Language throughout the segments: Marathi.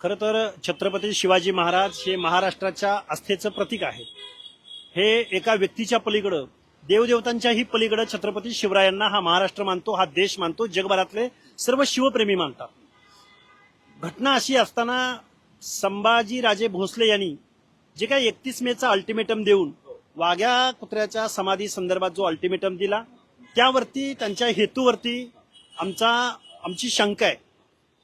खरं तर छत्रपती शिवाजी महाराज हे महाराष्ट्राच्या आस्थेचं प्रतीक आहे. हे एका व्यक्तीच्या पलीकडं देवदेवतांच्याही पलीकडं छत्रपती शिवरायांना हा महाराष्ट्र मानतो, हा देश मानतो, जगभरातले सर्व शिवप्रेमी मानतात. घटना अशी असताना संभाजीराजे भोसले यांनी जे काही 31 मेचा अल्टिमेटम देऊन वाघ्या कुत्र्याच्या समाधी संदर्भात जो अल्टिमेटम दिला त्यावरती त्यांच्या हेतूवरती आमची शंका आहे.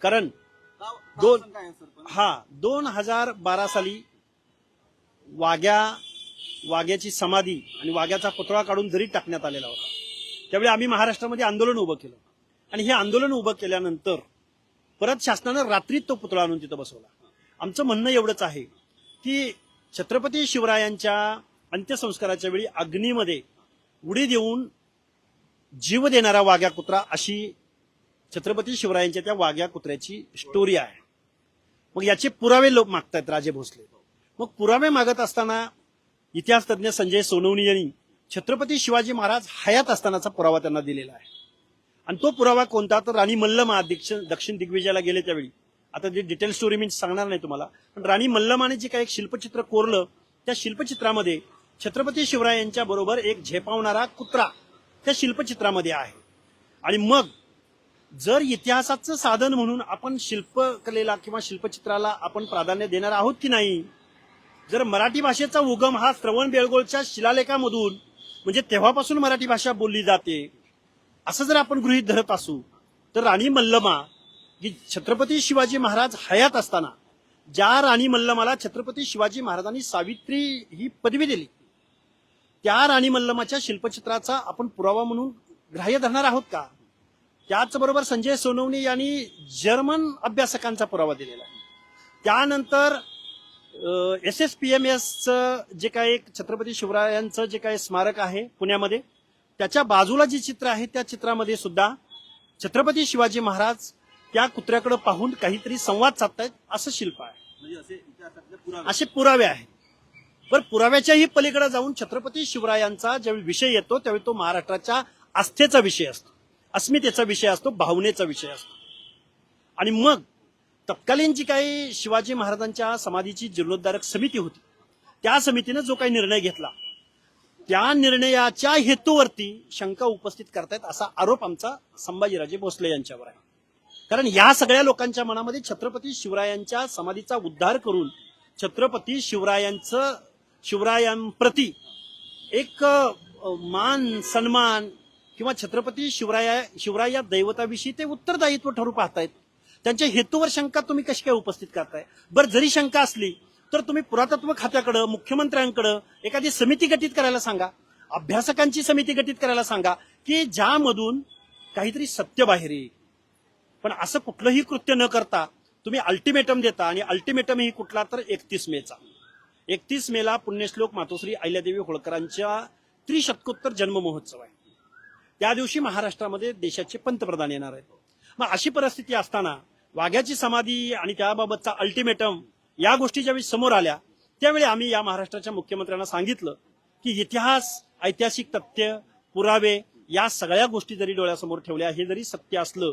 कारण 2012 साली वाघ्याची समाधी आणि वाघ्याचा पुतळा काढून जरी टाकण्यात आलेला होता. त्यावेळी आम्ही महाराष्ट्रामध्ये आंदोलन उभं केलं आणि हे आंदोलन उभं केल्यानंतर परत शासनानं रात्रीत तो पुतळा आणून तिथं बसवला. आमचं म्हणणं एवढंच आहे की छत्रपती शिवरायांच्या अंत्यसंस्काराच्या वेळी अग्नीमध्ये उडी देऊन जीव देणारा वाघ्या कुत्रा अशी छत्रपती शिवरायांच्या त्या वाघ्या कुत्र्याची स्टोरी आहे. मग याचे पुरावे लोक मागतायत राजे भोसले. मग पुरावे मागत असताना इतिहास तज्ञ संजय सोनवणे यांनी छत्रपती शिवाजी महाराज हयात असतानाचा पुरावा त्यांना दिलेला आहे. आणि तो पुरावा कोणता तर राणी मल्लमा दक्षिण दिग्विजयाला गेले त्यावेळी, आता जे डिटेल स्टोरी मी सांगणार नाही तुम्हाला, पण राणी मल्लमाने जे काही एक शिल्पचित्र कोरलं त्या शिल्पचित्रामध्ये छत्रपती शिवरायांच्या बरोबर एक झेपावणारा कुत्रा त्या शिल्पचित्रामध्ये आहे. आणि मग जर इतिहासाचं साधन म्हणून आपण शिल्पकलेला किंवा शिल्पचित्राला आपण प्राधान्य देणार आहोत की नाही, जर मराठी भाषेचा उगम हा श्रवण बेळगोळच्या शिलालेखामधून म्हणजे तेव्हापासून मराठी भाषा बोलली जाते असं जर आपण गृहीत धरत असू तर राणी मल्लमा जी छत्रपती शिवाजी महाराज हयात असताना ज्या राणी मल्लमाला छत्रपती शिवाजी महाराजांनी सावित्री ही पदवी दिली त्या राणी मल्लमाच्या शिल्पचित्राचा आपण पुरावा म्हणून ग्राह्य धरणार आहोत का? त्याचबरोबर संजय सोनवणे यांनी जर्मन अभ्यासकांचा पुरावा दिलेला आहे. त्यानंतर SSPMS जे काही छत्रपती शिवरायांचं जे काही स्मारक आहे पुण्यामध्ये त्याच्या बाजूला जे चित्र आहे त्या चित्रामध्ये सुद्धा छत्रपती शिवाजी महाराज त्या कुत्र्याकडे पाहून काहीतरी संवाद साधतायत असं शिल्प आहे. म्हणजे असे पुरावे आहेत. पण पुराव्याच्याही पलीकडे जाऊन छत्रपती शिवरायांचा ज्यावेळी विषय येतो त्यावेळी तो महाराष्ट्राच्या आस्थेचा विषय असतो, अस्मितेचा विषय असतो, भावनेचा विषय असतो. आणि मग तत्कालीन जी काही शिवाजी महाराजांच्या समाधीची जीर्णोद्धारक समिती होती त्या समितीने जो काही निर्णय घेतला त्या निर्णयाच्या हेतूवरती शंका उपस्थित करतायत असा आरोप आमचा संभाजीराजे भोसले यांच्यावर आहे. कारण या सगळ्या लोकांच्या मनामध्ये छत्रपती शिवरायांच्या समाधीचा उद्धार करून छत्रपती शिवरायांप्रती एक मान सन्मान किंवा छत्रपती शिवराय या दैवताविषयी ते उत्तरदायित्व ठरू पाहतायत. त्यांच्या हेतूवर शंका तुम्ही कशी काय उपस्थित करताय? बरं, जरी शंका असली तर तुम्ही पुरातत्व खात्याकडे मुख्यमंत्र्यांकडे एखादी समिती गठीत करायला सांगा, अभ्यासकांची समिती गठीत करायला सांगा की ज्यामधून काहीतरी सत्य बाहेर येईल. पण असं कुठलंही कृत्य न करता तुम्ही अल्टिमेटम देता आणि अल्टिमेटम ही कुठला तर 31 मेचा. 31 मेला पुण्यश्लोक मातोश्री अहिल्यादेवी होळकरांच्या त्रिशतकोत्तर जन्म महोत्सव आहे. त्या दिवशी महाराष्ट्रामध्ये देशाचे पंतप्रधान येणार आहेत. मग अशी परिस्थिती असताना वाघ्याची समाधी आणि त्याबाबतचा अल्टिमेटम या गोष्टी ज्यावेळी समोर आल्या त्यावेळी आम्ही या महाराष्ट्राच्या मुख्यमंत्र्यांना सांगितलं की इतिहास, ऐतिहासिक तथ्य, पुरावे या सगळ्या गोष्टी जरी डोळ्यासमोर ठेवल्या, हे जरी सत्य असलं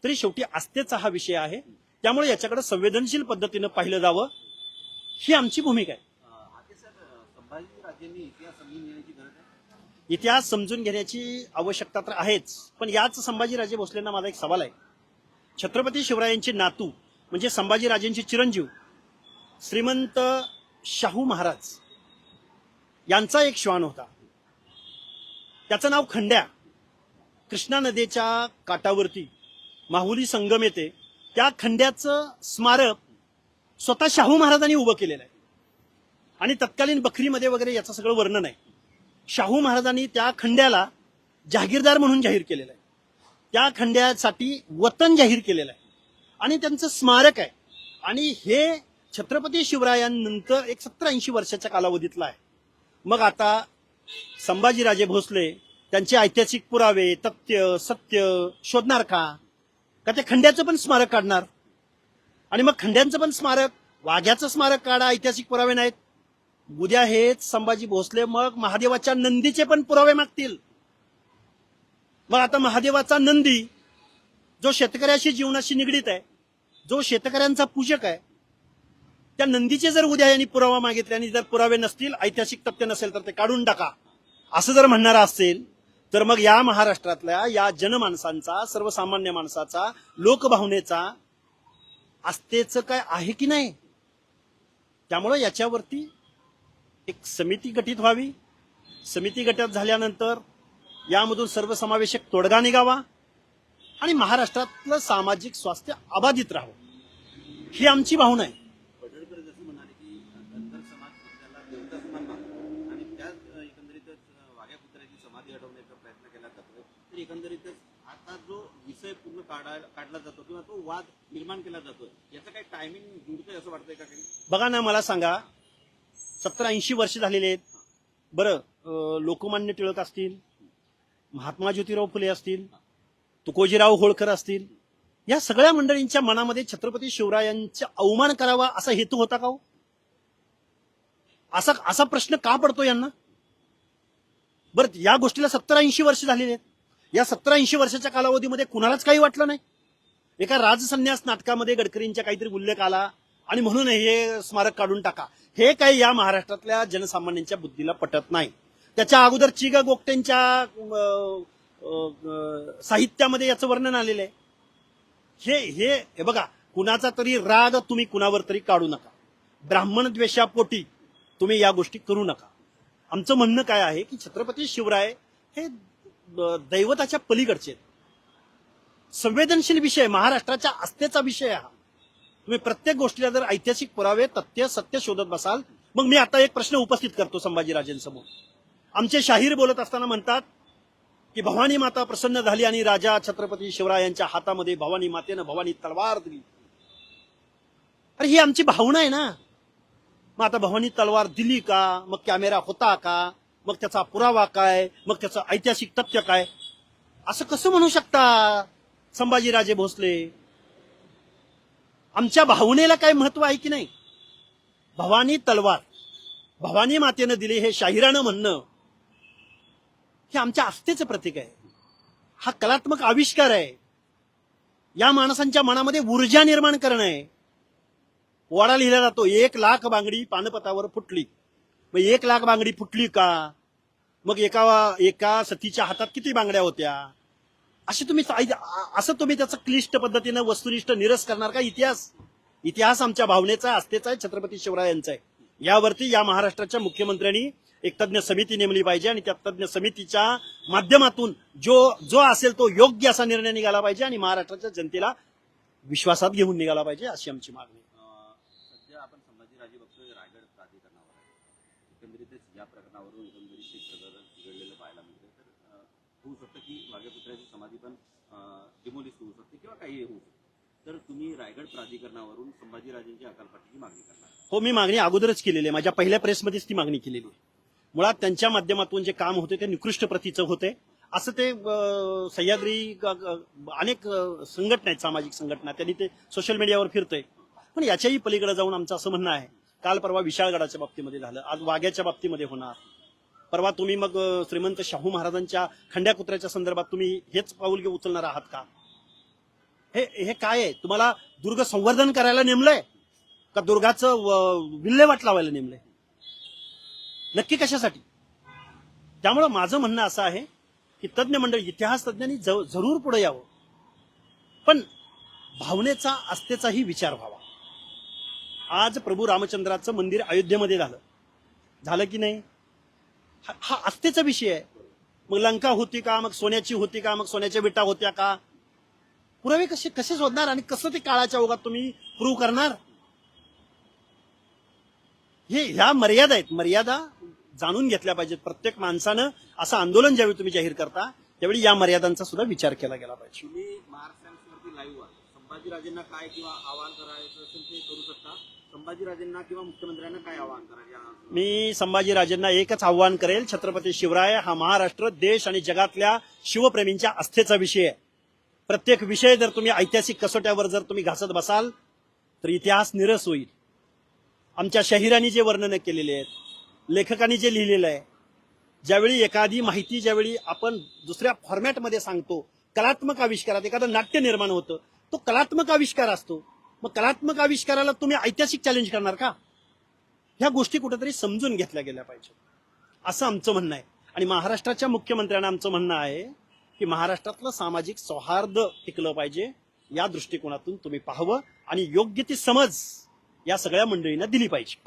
तरी शेवटी आस्थेचा हा विषय आहे. त्यामुळे याच्याकडे संवेदनशील पद्धतीनं पाहिलं जावं ही आमची भूमिका आहे. इतिहास समजून घेण्याची आवश्यकता तर आहेच, पण याच संभाजीराजे भोसलेंना माझा एक सवाल आहे. छत्रपती शिवरायांचे नातू म्हणजे संभाजीराजेंचे चिरंजीव श्रीमंत शाहू महाराज यांचा एक श्वान होता. त्याचं नाव खंड्या. कृष्णा नदीच्या काठावरती माहुली संगम येते त्या खंड्याचं स्मारक स्वतः शाहू महाराजांनी उभं केलेलं आहे. आणि तत्कालीन बखरीमध्ये वगैरे याचं सगळं वर्णन आहे. शाहू महाराजांनी त्या खंड्याला जहागीरदार म्हणून जाहीर केलेलं आहे. त्या खंड्यासाठी वतन जाहीर केलेलं आहे आणि त्यांचं स्मारक आहे. आणि हे छत्रपती शिवरायांनंतर एक 70-80 वर्षाच्या कालावधीतला आहे. मग आता संभाजीराजे भोसले त्यांचे ऐतिहासिक पुरावे, तथ्य, सत्य शोधणार का त्या खंड्याचं पण स्मारक काढणार? आणि मग खंड्यांचं पण स्मारक, वाघ्याचं स्मारक काढा, ऐतिहासिक पुरावे नाहीत. उद्या हेच संभाजी भोसले मग महादेवाच्या नंदीचे पण पुरावे मागतील. मग आता महादेवाचा नंदी जो शेतकऱ्याशी जीवनाशी निगडीत आहे, जो शेतकऱ्यांचा पूजक आहे, त्या नंदीचे जर उद्या यांनी पुरावा मागितले आणि जर पुरावे नसतील, ऐतिहासिक तथ्य नसेल, तर ते काढून टाका असं जर म्हणणारा असेल, तर मग या महाराष्ट्रातल्या या जनमानसांचा, सर्वसामान्य माणसाचा, लोकभावनेचा आस्थेचं काय आहे की नाही? त्यामुळे याच्यावरती एक समिती गठीत व्हावी. समिती गठीत झाल्यानंतर यामधून सर्वसमावेशक तोडगा निघावा आणि महाराष्ट्रातलं सामाजिक स्वास्थ्य अबाधित राहावं, ही आमची भावना आहे. पडळकर जसं म्हणाले की धनगर समाज त्याला देवदास मानला आणि त्याच एकंदरीतच वाघ्या कुत्र्याची समाधी हटवण्याचा प्रयत्न केला जातो. तर एकंदरीतच आता जो विषय पूर्ण काढला जातो किंवा तो वाद निर्माण केला जातो, याचं काही टायमिंग जुळतंय असं वाटतंय का काही? बघा ना, मला सांगा, 70-80 वर्ष झालेले आहेत. बरं, लोकमान्य टिळक असतील, महात्मा ज्योतिराव फुले असतील, तुकोजीराव होळकर असतील, या सगळ्या मंडळींच्या मनामध्ये छत्रपती शिवरायांचा अवमान करावा असा हेतू होता का हो? असा प्रश्न का पडतो यांना? बरं, या गोष्टीला 70-80 वर्ष झालेली आहेत. या 70-80 वर्षाच्या कालावधीमध्ये कुणालाच काही वाटलं नाही. एका राजसन्यास नाटकामध्ये गडकरींच्या काहीतरी उल्लेख आला आणि म्हणून हे स्मारक काढून टाका, हे काही या महाराष्ट्रातल्या जनसामान्यांच्या बुद्धीला पटत नाही. त्याच्या अगोदर चिग गोगटेंच्या साहित्यामध्ये याचं वर्णन आलेलं आहे. हे बघा, कुणाचा तरी राग तुम्ही कुणावर तरी काढू नका. ब्राह्मण द्वेषापोटी तुम्ही या गोष्टी करू नका. आमचं म्हणणं काय आहे की छत्रपती शिवराय हे दैवताच्या पलीकडचे संवेदनशील विषय, महाराष्ट्राच्या आस्थेचा विषय हा. तुम्ही प्रत्येक गोष्टीला जर ऐतिहासिक पुरावे, तथ्य, सत्य शोधत बसाल, मग मी आता एक प्रश्न उपस्थित करतो संभाजीराजेंसमोर. आमचे शाहीर बोलत असताना म्हणतात की भवानी माता प्रसन्न झाली आणि राजा छत्रपती शिवरायांच्या हातामध्ये भवानी मातेनं भवानी तलवार दिली. अरे, ही आमची भावना आहे ना. मग आता भवानी तलवार दिली का? मग कॅमेरा होता का? मग त्याचा पुरावा काय? मग त्याचं ऐतिहासिक तथ्य काय? असं कसं म्हणू शकता संभाजीराजे भोसले? आमच्या भावनेला काय महत्व आहे की नाही? भवानी तलवार भवानी मातेनं दिली हे शाहिरानं म्हणणं हे आमच्या आस्थेचं प्रतीक आहे. हा कलात्मक आविष्कार आहे. या माणसांच्या मनामध्ये ऊर्जा निर्माण करणं आहे. वाडा लिहिला जातो, 1,00,000 बांगडी पानपतावर फुटली. मग 1,00,000 बांगडी फुटली का? मग एका सतीच्या हातात किती बांगड्या होत्या? असं तुम्ही त्याचं क्लिष्ट पद्धतीनं वस्तुनिष्ठ निरस करणार का? इतिहास आमच्या भावनेचा, आस्थेचा आहे, छत्रपती शिवरायांचा आहे. यावरती या महाराष्ट्राच्या मुख्यमंत्र्यांनी एक तज्ञ समिती नेमली पाहिजे आणि त्या तज्ञ समितीच्या माध्यमातून जो असेल तो योग्य असा निर्णय निघाला पाहिजे आणि महाराष्ट्राच्या जनतेला विश्वासात घेऊन निघाला पाहिजे, अशी आमची मागणी. सध्या आपण संभाजीराजे बघतोय रायगड प्राधिकरणावर आहे. एकंदरीतच या प्रकरणावरून एकंदरीत एक प्रकरण बिघडलेलं पाहायला मिळतं. तर होऊ शकतं की वाघ्यापुत्राची समाधी पण डिमोलिश होऊ शकते किंवा काही होऊ शकतं. तर तुम्ही रायगड प्राधिकरणावरून संभाजीराजेंची हकालपट्टीची मागणी करणार? हो, मी मागणी अगोदरच केलेली आहे. माझ्या पहिल्या प्रेसमध्येच ती मागणी केलेली आहे. मुळात त्यांच्या माध्यमातून जे काम होते ते निकृष्ट प्रतीचं होते, असं ते सह्याद्री अनेक संघटना आहेत, सामाजिक संघटना, त्यांनी ते सोशल मीडियावर फिरतंय. पण याच्याही पलीकडे जाऊन आमचं असं म्हणणं आहे, काल परवा विशाळगडाच्या बाबतीमध्ये झालं, आज वाघ्याच्या बाबतीमध्ये होणार. परवा तुम्ही मग श्रीमंत शाहू महाराजांच्या खंड्या कुत्र्याच्या संदर्भात तुम्ही हेच पाऊल उचलणार आहात का? हे काय आहे? तुम्हाला दुर्ग संवर्धन करायला नेमलंय का दुर्गाचं विल्हेवाट लावायला नेमलंय? नक्की कशासाठी? त्यामुळं माझं म्हणणं असं आहे की तज्ञ मंडळ, इतिहास तज्ञांनी जरूर पुढे यावं, पण भावनेचा, आस्थेचाही विचार व्हावा. आज प्रभू रामचंद्राचं मंदिर अयोध्येमध्ये झालं की नाही? हा आस्थेचा विषय आहे. मग लंका होती का? मग सोन्याची होती का? मग सोन्याच्या विटा होत्या का? पुरावे कसे शोधणार आणि कसं ते काळाच्या ओघात तुम्ही प्रूव्ह करणार? ह्या मर्यादा आहेत. मर्यादा जाणून घेतल्या पाहिजेत. प्रत्येक माणसानं असं आंदोलन ज्यावेळी तुम्ही जाहीर करता त्यावेळी या मर्यादांचा सुद्धा विचार केला गेला पाहिजे. तुम्ही महाराष्ट्रावरती लाईव्ह आहात. संभाजीराजेंना काय किंवा आवाहन करायचं असेल ते करू शकता. संभाजीराजेंना किंवा मुख्यमंत्र्यांना काय आवाहन करायचं? मी संभाजीराजेंना एकच आव्हान करेल, छत्रपती शिवराय हा महाराष्ट्र, देश आणि जगातल्या शिवप्रेमींच्या आस्थेचा विषय आहे. प्रत्येक विषय जर तुम्ही ऐतिहासिक कसोट्यावर जर तुम्ही घासत बसाल तर इतिहास निरस होईल. आमच्या शाहिरांनी जे वर्णन केलेले आहेत, लेखकांनी जे लिहिलेलं आहे, ज्यावेळी एखादी माहिती ज्यावेळी आपण दुसऱ्या फॉर्मॅटमध्ये सांगतो, कलात्मक आविष्कारात एखादं नाट्य निर्माण होतं, तो कलात्मक आविष्कार असतो. मग कलात्मक आविष्काराला तुम्ही ऐतिहासिक चॅलेंज करणार का? ह्या गोष्टी कुठेतरी समजून घेतल्या गेल्या पाहिजेत असं आमचं म्हणणं आहे. आणि महाराष्ट्राच्या मुख्यमंत्र्यांना आमचं म्हणणं आहे की महाराष्ट्रातलं सामाजिक सौहार्द टिकलं पाहिजे, या दृष्टिकोनातून तुम्ही पाहावं आणि योग्य ती समज या सगळ्या मंडळींना दिली पाहिजे.